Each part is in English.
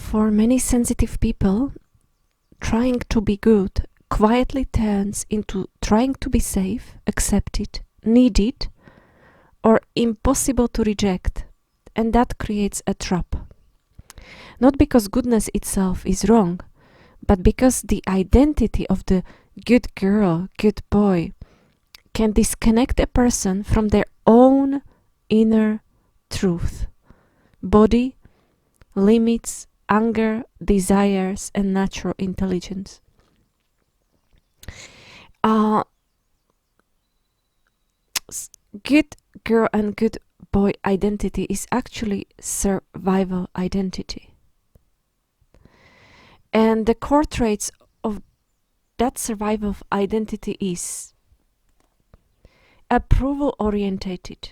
for many sensitive people, trying to be good quietly turns into trying to be safe, accepted, needed, or impossible to reject, and that creates a trap. Not because goodness itself is wrong, but because the identity of the good girl, good boy, can disconnect a person from their own inner truth, body, limits, anger, desires, and natural intelligence. Good girl and good boy identity is actually survival identity. And the core traits of that survival identity is approval orientated,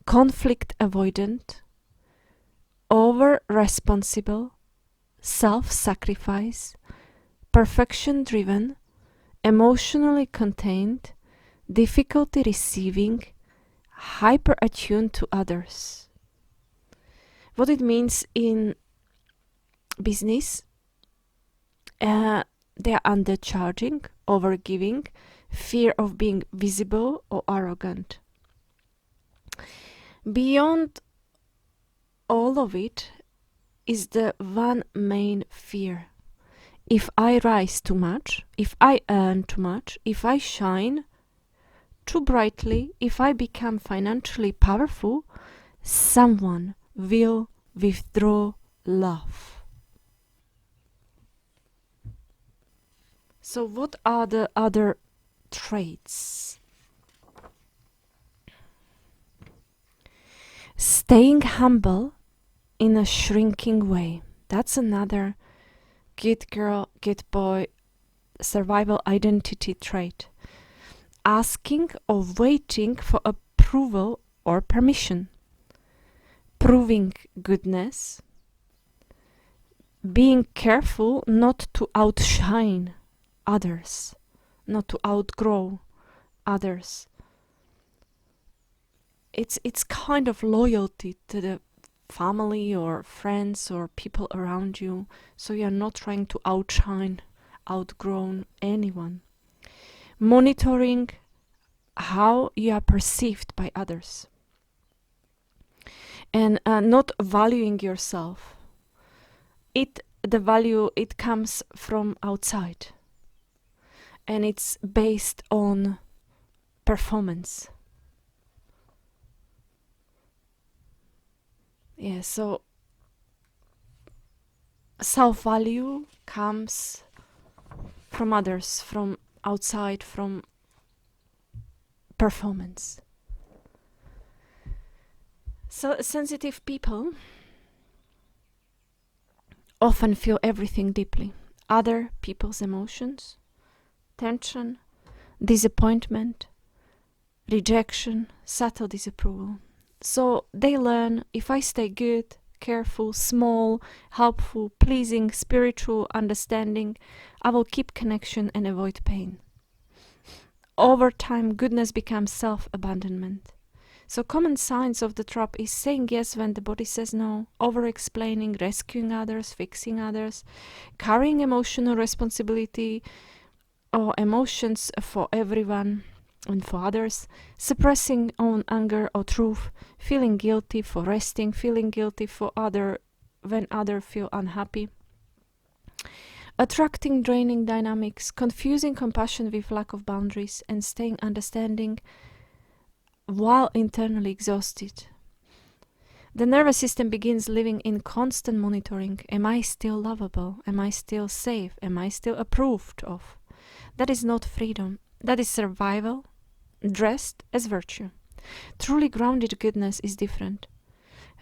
conflict avoidant, over responsible, self-sacrifice, perfection driven, emotionally contained, difficulty receiving, hyper attuned to others. What it means in business, they are undercharging, overgiving, fear of being visible or arrogant. Beyond all of it is the one main fear. If I rise too much, if I earn too much, if I shine too brightly, if I become financially powerful, someone will withdraw love. So what are the other traits? Staying humble in a shrinking way. That's another good girl, good boy survival identity trait. Asking or waiting for approval or permission. Proving goodness. Being careful not to outshine others, not to outgrow others. It's kind of loyalty to the family or friends or people around you, so you're not trying to outshine, outgrow anyone. Monitoring how you are perceived by others, and not valuing yourself. The value, it comes from outside, and it's based on performance. Yeah, so self-value comes from others, from outside, from performance. So sensitive people often feel everything deeply. Other people's emotions, tension, disappointment, rejection, subtle disapproval. So they learn, if I stay good, careful, small, helpful, pleasing, spiritual, understanding, I will keep connection and avoid pain. Over time, goodness becomes self-abandonment. So common signs of the trap is saying yes when the body says no, over-explaining, rescuing others, fixing others, carrying emotional responsibility or emotions for everyone and for others, suppressing own anger or truth, feeling guilty for resting, feeling guilty for other when others feel unhappy, attracting draining dynamics, confusing compassion with lack of boundaries, and staying understanding while internally exhausted. The nervous system begins living in constant monitoring. Am I still lovable? Am I still safe? Am I still approved of? That is not freedom. That is survival, dressed as virtue. Truly grounded goodness is different.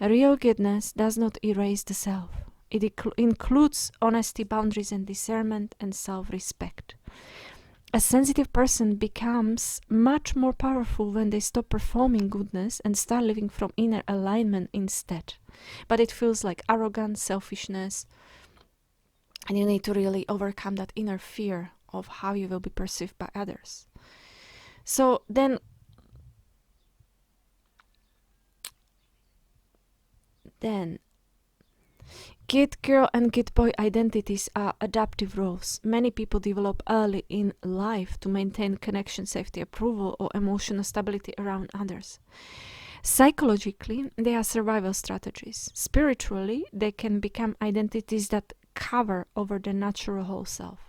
Real goodness does not erase the self. It includes honesty, boundaries, and discernment, and self-respect. A sensitive person becomes much more powerful when they stop performing goodness and start living from inner alignment instead. But it feels like arrogance, selfishness, and you need to really overcome that inner fear of how you will be perceived by others. So then Good girl and good boy identities are adaptive roles many people develop early in life to maintain connection, safety, approval, or emotional stability around others. Psychologically, they are survival strategies. Spiritually, they can become identities that cover over the natural whole self.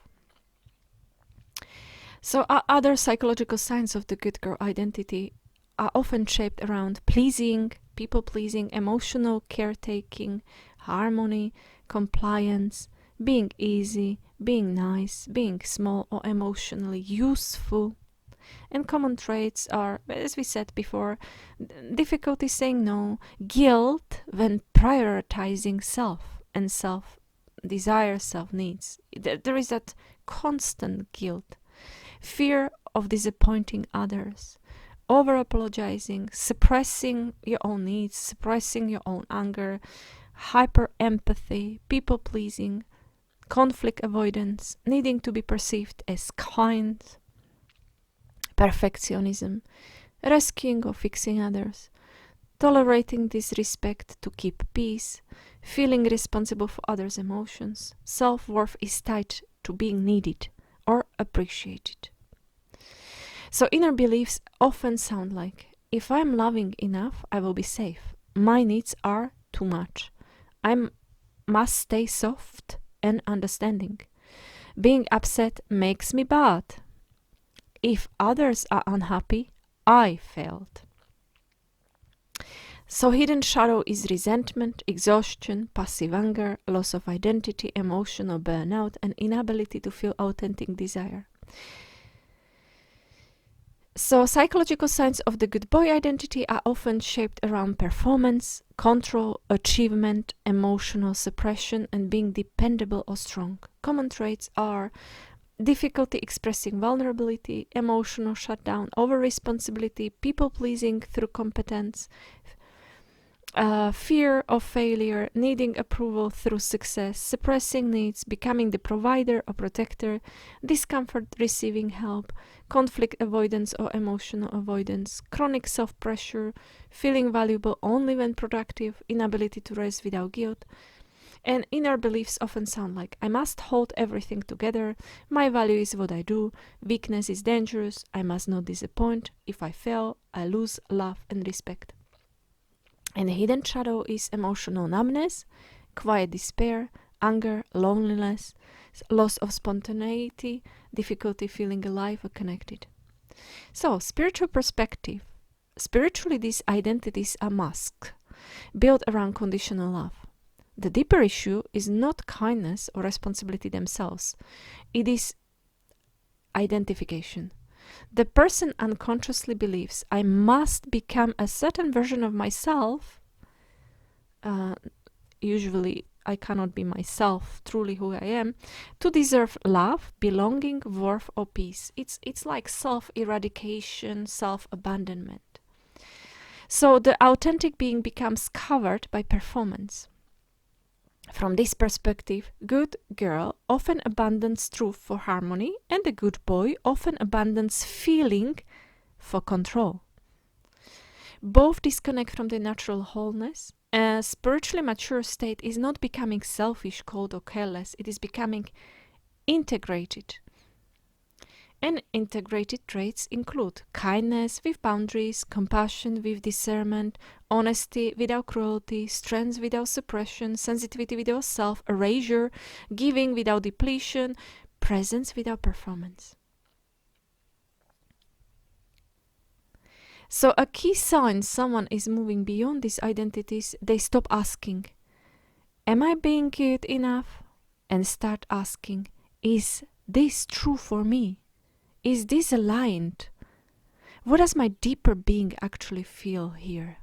So, other psychological signs of the good girl identity are often shaped around pleasing, people pleasing, emotional caretaking, harmony, compliance, being easy, being nice, being small or emotionally useful. And common traits are, as we said before, difficulty saying no, guilt when prioritizing self and self desire, self needs. There is that constant guilt, fear of disappointing others, over apologizing, suppressing your own needs, suppressing your own anger, hyper empathy, people pleasing, conflict avoidance, needing to be perceived as kind, perfectionism, rescuing or fixing others, tolerating disrespect to keep peace, feeling responsible for others' emotions. Self-worth is tied to being needed or appreciated. So inner beliefs often sound like, if I'm loving enough, I will be safe. My needs are too much. I must stay soft and understanding. Being upset makes me bad. If others are unhappy, I failed. So hidden shadow is resentment, exhaustion, passive anger, loss of identity, emotional burnout, and inability to feel authentic desire. So psychological signs of the good boy identity are often shaped around performance, control, achievement, emotional suppression, and being dependable or strong. Common traits are difficulty expressing vulnerability, emotional shutdown, over-responsibility, people-pleasing through competence, fear of failure, needing approval through success, suppressing needs, becoming the provider or protector, discomfort receiving help, conflict avoidance or emotional avoidance, chronic self-pressure, feeling valuable only when productive, inability to rest without guilt. And inner beliefs often sound like, I must hold everything together, my value is what I do, weakness is dangerous, I must not disappoint, if I fail, I lose love and respect. And the hidden shadow is emotional numbness, quiet despair, anger, loneliness, loss of spontaneity, difficulty feeling alive or connected. So, spiritual perspective. Spiritually, these identities are masks, built around conditional love. The deeper issue is not kindness or responsibility themselves. It is identification. The person unconsciously believes, I must become a certain version of myself. Usually, I cannot be myself, truly who I am, to deserve love, belonging, worth, or peace. It's like self-eradication, self-abandonment. So the authentic being becomes covered by performance. From this perspective, good girl often abandons truth for harmony, and the good boy often abandons feeling for control. Both disconnect from the natural wholeness. A spiritually mature state is not becoming selfish, cold, or careless. It is becoming integrated. And integrated traits include kindness with boundaries, compassion with discernment, honesty without cruelty, strength without suppression, sensitivity without self-erasure, giving without depletion, presence without performance. So a key sign someone is moving beyond these identities, they stop asking, am I being good enough? And start asking, is this true for me? Is this aligned? What does my deeper being actually feel here?